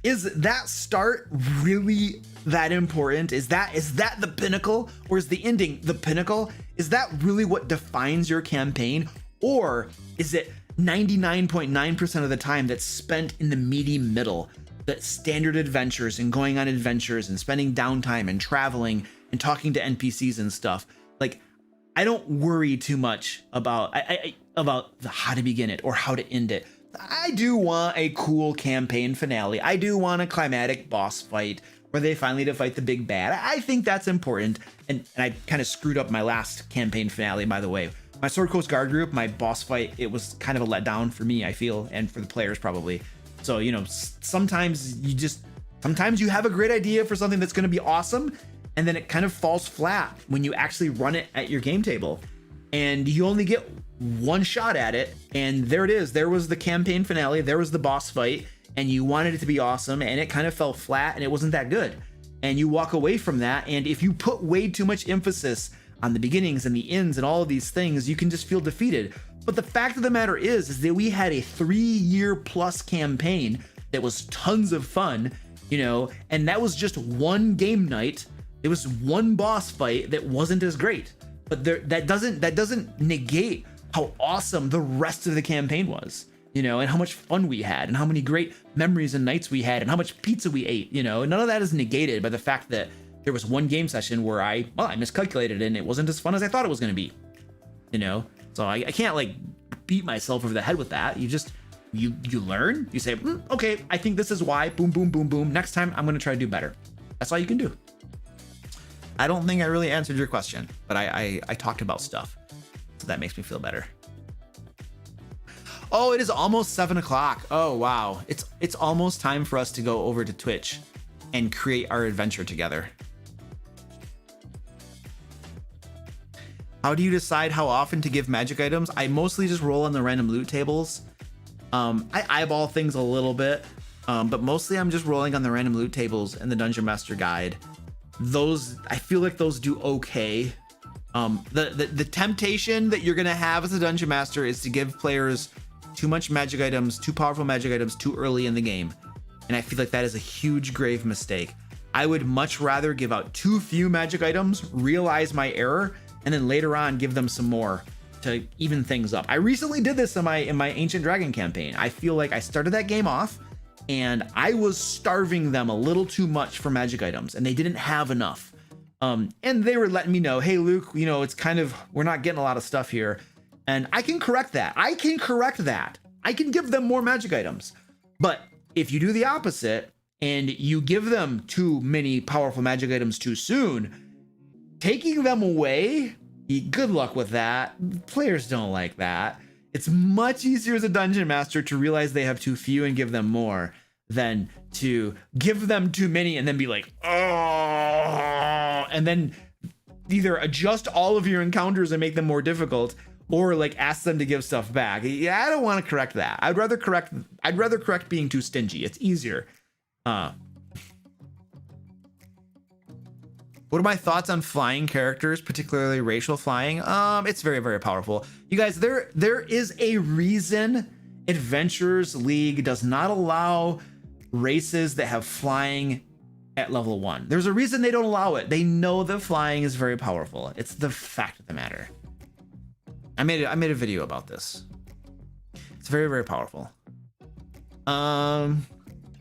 is that start really that important? Is that the pinnacle, or is the ending the pinnacle? Is that really what defines your campaign? Or is it 99.9% of the time that's spent in the meaty middle, the standard adventures and going on adventures and spending downtime and traveling and talking to NPCs and stuff? Like, I don't worry too much about how to begin it or how to end it. I do want a cool campaign finale. I do want a climatic boss fight where they finally fight the big bad. I think that's important. And I kind of screwed up my last campaign finale, by the way. My Sword Coast Guard group, my boss fight, it was kind of a letdown for me, I feel, and for the players probably. So, sometimes you have a great idea for something that's going to be awesome, and then it kind of falls flat when you actually run it at your game table. and you only get one shot at it, and there it is. There was the campaign finale, there was the boss fight, and you wanted it to be awesome, and it kind of fell flat and it wasn't that good. And you walk away from that, and if you put way too much emphasis on the beginnings and the ends and all of these things, you can just feel defeated. But the fact of the matter is that we had a 3-year plus campaign that was tons of fun, you know, and that was just one game night. It was one boss fight that wasn't as great, but that doesn't negate how awesome the rest of the campaign was, you know, and how much fun we had and how many great memories and nights we had and how much pizza we ate, you know. None of that is negated by the fact that there was one game session where I miscalculated and it wasn't as fun as I thought it was going to be, you know. So I can't like beat myself over the head with that. You just you learn, you say, okay, I think this is why, boom, boom, boom, boom. Next time I'm going to try to do better. That's all you can do. I don't think I really answered your question, but I talked about stuff. So that makes me feel better. Oh, it is almost 7 o'clock. Oh, wow. It's almost time for us to go over to Twitch and create our adventure together. How do you decide how often to give magic items? I mostly just roll on the random loot tables. I eyeball things a little bit, but mostly I'm just rolling on the random loot tables and the Dungeon Master Guide. Those, I feel like those do okay. The temptation that you're gonna have as a Dungeon Master is to give players too much magic items, too powerful magic items too early in the game. And I feel like that is a huge grave mistake. I would much rather give out too few magic items, realize my error, and then later on give them some more to even things up. I recently did this in my Ancient Dragon campaign. I feel like I started that game off and I was starving them a little too much for magic items and they didn't have enough. And they were letting me know, hey, Luke, you know, it's kind of, we're not getting a lot of stuff here. And I can correct that. I can give them more magic items. But if you do the opposite and you give them too many powerful magic items too soon, taking them away, good luck with that. Players don't like that. It's much easier as a dungeon master to realize they have too few and give them more than to give them too many and then be like, oh, and then either adjust all of your encounters and make them more difficult or like ask them to give stuff back. Yeah, I don't want to correct that. I'd rather correct being too stingy. It's easier. What are my thoughts on flying characters, particularly racial flying? It's very, very powerful. You guys, there is a reason Adventurers League does not allow races that have flying at level 1. There's a reason they don't allow it. They know that flying is very powerful. It's the fact of the matter. I made a video about this. It's very, very powerful.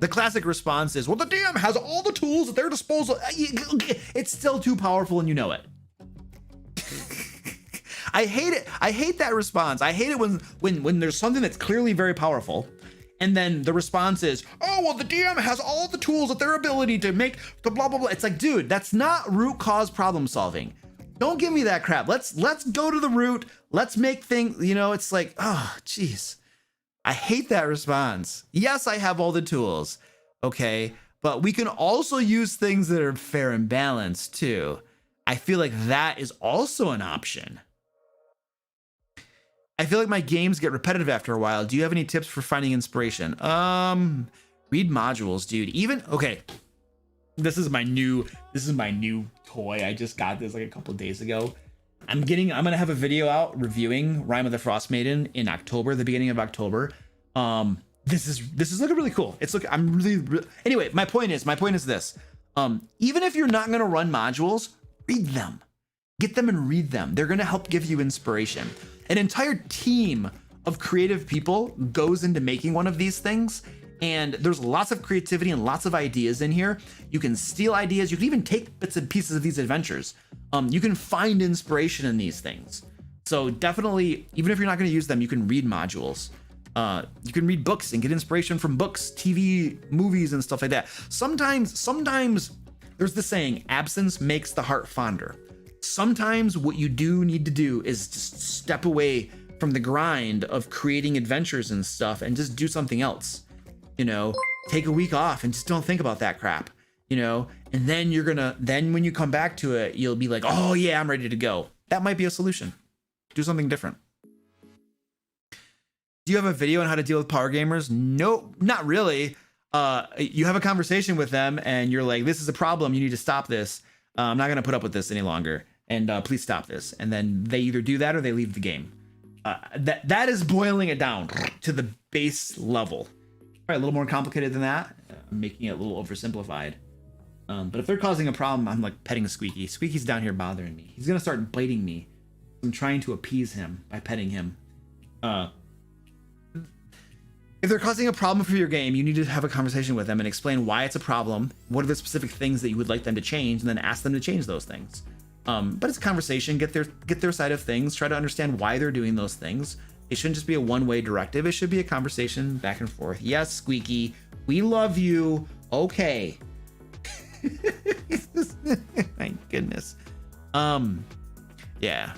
The classic response is, well, the DM has all the tools at their disposal. It's still too powerful and you know it. I hate it. I hate that response. I hate it when there's something that's clearly very powerful and then the response is, oh, well, the DM has all the tools at their ability to make the blah, blah, blah. It's like, dude, that's not root cause problem solving. Don't give me that crap. Let's go to the root. Let's make things, you know, it's like, oh, geez. I hate that response. Yes, I have all the tools. Okay. But we can also use things that are fair and balanced too. I feel like that is also an option. I feel like my games get repetitive after a while. Do you have any tips for finding inspiration? Read modules, dude. Okay. This is my new toy. I just got this like a couple days ago. I'm gonna have a video out reviewing Rime of the Frost Maiden in October, the beginning of October. This is looking really cool. Anyway, my point is this. Even if you're not gonna run modules, read them. Get them and read them. They're gonna help give you inspiration. An entire team of creative people goes into making one of these things. And there's lots of creativity and lots of ideas in here. You can steal ideas. You can even take bits and pieces of these adventures. You can find inspiration in these things. So definitely, even if you're not going to use them, you can read modules. You can read books and get inspiration from books, TV, movies, and stuff like that. Sometimes there's the saying, absence makes the heart fonder. Sometimes what you do need to do is just step away from the grind of creating adventures and stuff and just do something else. You know, take a week off and just don't think about that crap, you know, and then when you come back to it, you'll be like, oh yeah, I'm ready to go. That might be a solution. Do something different. Do you have a video on how to deal with power gamers? No, not really. You have a conversation with them and you're like, this is a problem. You need to stop this. I'm not going to put up with this any longer. And please stop this. And then they either do that or they leave the game. That is boiling it down to the base level. Probably a little more complicated than that. I'm making it a little oversimplified. But if they're causing a problem, I'm like petting Squeaky. Squeaky's down here bothering me. He's going to start biting me. I'm trying to appease him by petting him. If they're causing a problem for your game, you need to have a conversation with them and explain why it's a problem. What are the specific things that you would like them to change, and then ask them to change those things. But it's a conversation. Get their side of things. Try to understand why they're doing those things. It shouldn't just be a one-way directive. It should be a conversation back and forth. Yes, Squeaky, we love you. Okay. My goodness. Yeah.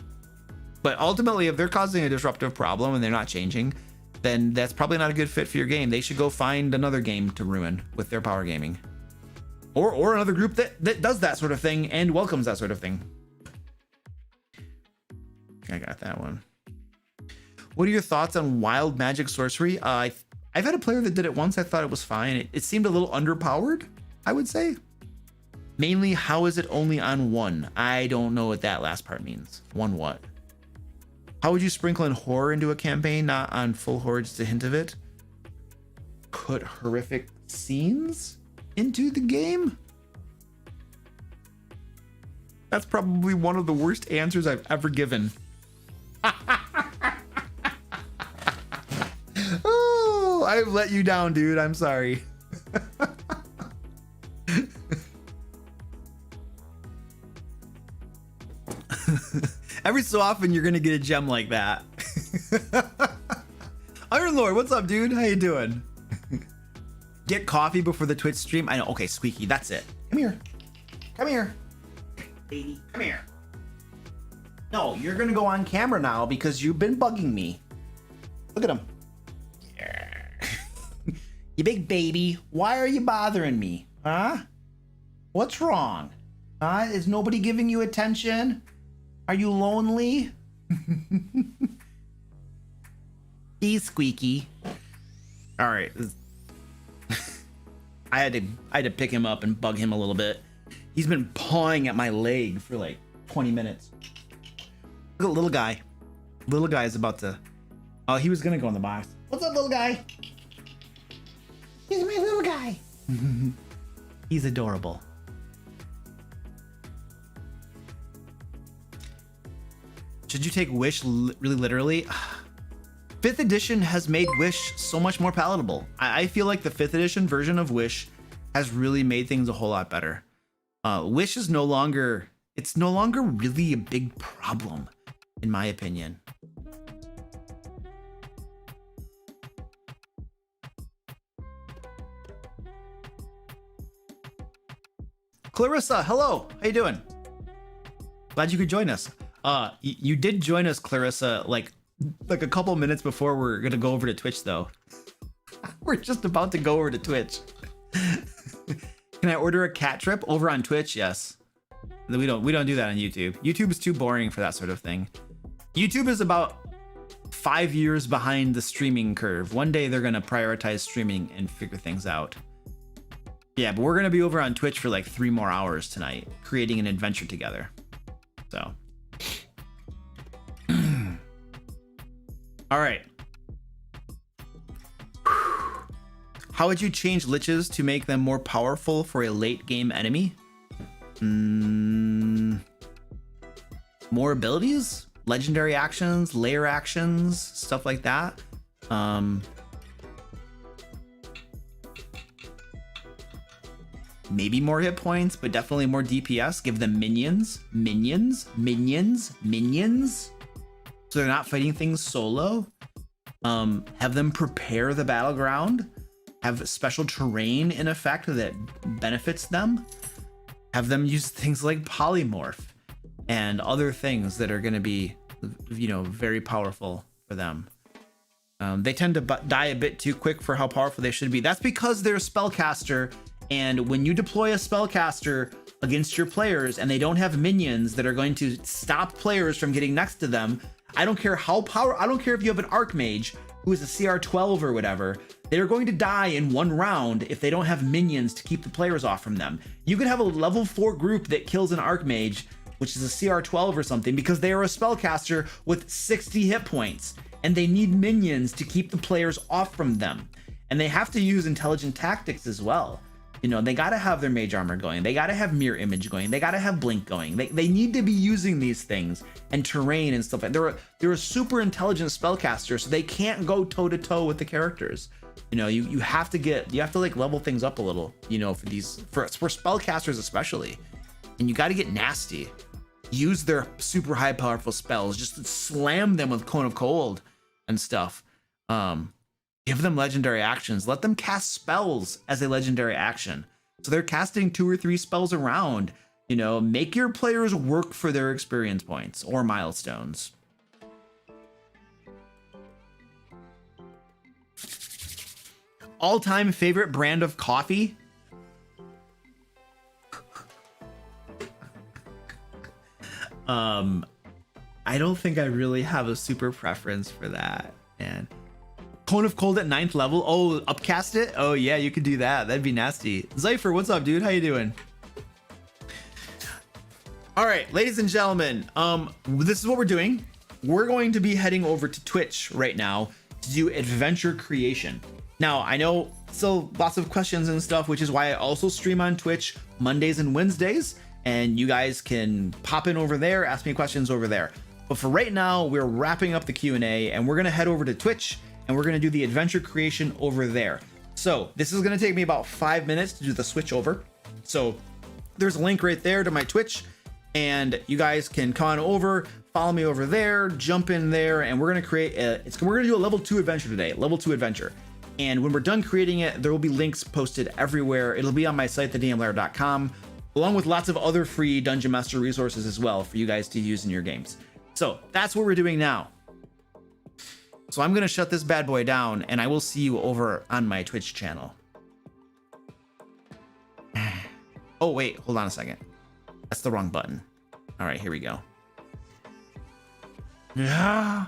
But ultimately, if they're causing a disruptive problem and they're not changing, then that's probably not a good fit for your game. They should go find another game to ruin with their power gaming. Or another group that does that sort of thing and welcomes that sort of thing. I got that one. What are your thoughts on wild magic sorcery? I've had a player that did it once. I thought it was fine. It seemed a little underpowered, I would say. Mainly, how is it only on one? I don't know what that last part means. One what? How would you sprinkle in horror into a campaign, not on full horror, just a hint of it? Put horrific scenes into the game? That's probably one of the worst answers I've ever given. Oh, I've let you down, dude. I'm sorry. Every so often you're gonna get a gem like that. Iron Lord, what's up, dude? How you doing? Get coffee before the Twitch stream. I know. Okay, Squeaky, that's it. Come here. Come here. Baby, come here. No, you're gonna go on camera now because you've been bugging me. Look at him. Yeah. You big baby. Why are you bothering me? Huh? What's wrong? Is nobody giving you attention? Are you lonely? He's Squeaky. All right. I had to pick him up and bug him a little bit. He's been pawing at my leg for like 20 minutes. Look at little guy. Little guy is about to... Oh, he was gonna go in the box. What's up, little guy? He's my little guy. He's adorable. Should you take Wish really literally? 5th edition has made Wish so much more palatable. I feel like the 5th edition version of Wish has really made things a whole lot better. Wish is no longer really a big problem, in my opinion. Clarissa, hello. How you doing? Glad you could join us. You did join us, Clarissa, like a couple minutes before we're gonna go over to Twitch, though. We're just about to go over to Twitch. Can I order a cat trip over on Twitch? Yes. We don't do that on YouTube. YouTube is too boring for that sort of thing. YouTube is about 5 years behind the streaming curve. One day they're gonna prioritize streaming and figure things out. Yeah, but we're gonna be over on Twitch for like 3 more hours tonight, creating an adventure together. So. All right. How would you change liches to make them more powerful for a late game enemy? More abilities, legendary actions, layer actions, stuff like that. Maybe more hit points, but definitely more DPS. Give them minions. So they're not fighting things solo. Have them prepare the battleground. Have special terrain in effect that benefits them. Have them use things like polymorph and other things that are going to be, very powerful for them. They tend to die a bit too quick for how powerful they should be. That's because they're a spellcaster, and when you deploy a spellcaster against your players and they don't have minions that are going to stop players from getting next to them, I don't care how I don't care if you have an Archmage who is a CR12 or whatever, they're going to die in one round if they don't have minions to keep the players off from them. You could have a level 4 group that kills an Archmage, which is a CR12 or something, because they are a spellcaster with 60 hit points, and they need minions to keep the players off from them. And they have to use intelligent tactics as well. You know, they got to have their mage armor going. They got to have mirror image going. They got to have blink going. They need to be using these things and terrain and stuff. They're a super intelligent spellcaster, so they can't go toe to toe with the characters. You know, you have to like level things up a little, you know, for spellcasters especially. And you got to get nasty. Use their super high powerful spells. Just slam them with Cone of Cold and stuff. Give them legendary actions. Let them cast spells as a legendary action. So they're casting 2 or 3 spells around. You know, make your players work for their experience points or milestones. All-time favorite brand of coffee? I don't think I really have a super preference for that. And Cone of Cold at 9th level. Oh, upcast it? Oh yeah, you could do that. That'd be nasty. Zypher, what's up, dude? How you doing? All right, ladies and gentlemen, this is what we're doing. We're going to be heading over to Twitch right now to do adventure creation. Now, I know still lots of questions and stuff, which is why I also stream on Twitch Mondays and Wednesdays, and you guys can pop in over there, ask me questions over there. But for right now, we're wrapping up the Q&A, and we're gonna head over to Twitch, and we're gonna do the adventure creation over there. So this is gonna take me about 5 minutes to do the switch over. So there's a link right there to my Twitch, and you guys can come on over, follow me over there, jump in there, and we're gonna create we're gonna do a level 2 adventure today, level 2 adventure. And when we're done creating it, there will be links posted everywhere. It'll be on my site, thedmlair.com, along with lots of other free Dungeon Master resources as well for you guys to use in your games. So that's what we're doing now. So I'm gonna shut this bad boy down, and I will see you over on my Twitch channel. Oh wait, hold on a second. That's the wrong button. All right, here we go. Yeah.